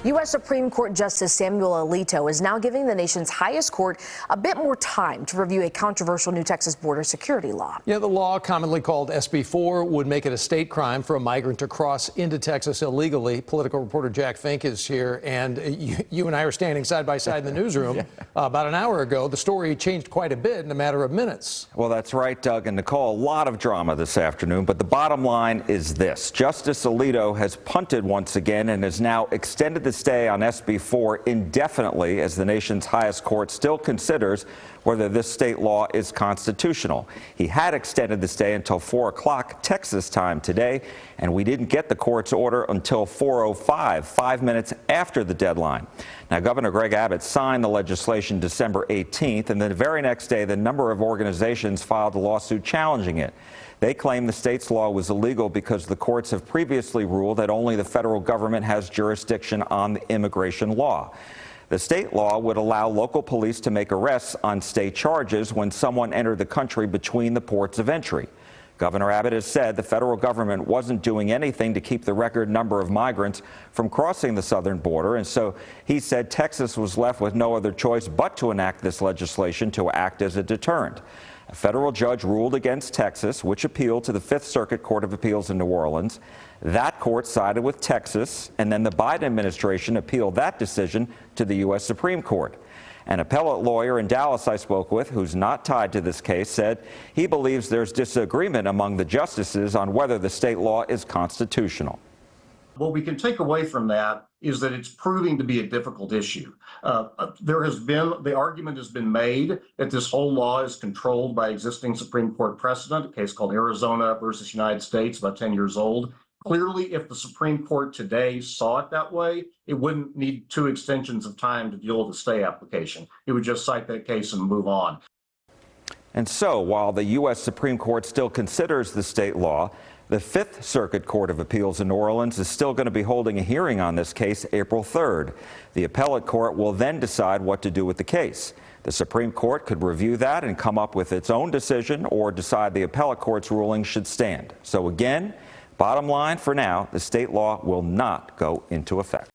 U.S. Supreme Court Justice Samuel Alito is now giving the nation's highest court a bit more time to review a controversial new Texas border security law. Yeah, the law, commonly called SB 4, would make it a state crime for a migrant to cross into Texas illegally. Political reporter Jack Fink is here, and you and I are standing side by side in the newsroom. About an hour ago, the story changed quite a bit in a matter of minutes. Well, that's right, Doug and Nicole. A lot of drama this afternoon, but the bottom line is this. Justice Alito has punted once again and has now extended the stay on SB 4 indefinitely as the nation's highest court still considers whether this state law is constitutional. He had extended the stay until 4 o'clock Texas time today, and we didn't get the court's order until 4:05, 5 minutes after the deadline. Now, Governor Greg Abbott signed the legislation December 18th, and the very next day, the number of organizations filed a lawsuit challenging it. They claim the state's law was illegal because the courts have previously ruled that only the federal government has jurisdiction on the immigration law. The state law would allow local police to make arrests on state charges when someone entered the country between the ports of entry. Governor Abbott has said the federal government wasn't doing anything to keep the record number of migrants from crossing the southern border, and so he said Texas was left with no other choice but to enact this legislation to act as a deterrent. A federal judge ruled against Texas, which appealed to the Fifth Circuit Court of Appeals in New Orleans. That court sided with Texas, and then the Biden administration appealed that decision to the U.S. Supreme Court. An appellate lawyer in Dallas I spoke with, who's not tied to this case, said he believes there's disagreement among the justices on whether the state law is constitutional. What we can take away from that is that it's proving to be a difficult issue. The argument has been made that this whole law is controlled by existing Supreme Court precedent, a case called Arizona versus United States, about 10 years old. Clearly, if the Supreme Court today saw it that way, it wouldn't need 2 extensions of time to deal with the stay application. It would just cite that case and move on. And so, while the U.S. Supreme Court still considers the state law, the Fifth Circuit Court of Appeals in New Orleans is still going to be holding a hearing on this case April 3rd. The appellate court will then decide what to do with the case. The Supreme Court could review that and come up with its own decision or decide the appellate court's ruling should stand. So again, bottom line for now, the state law will not go into effect.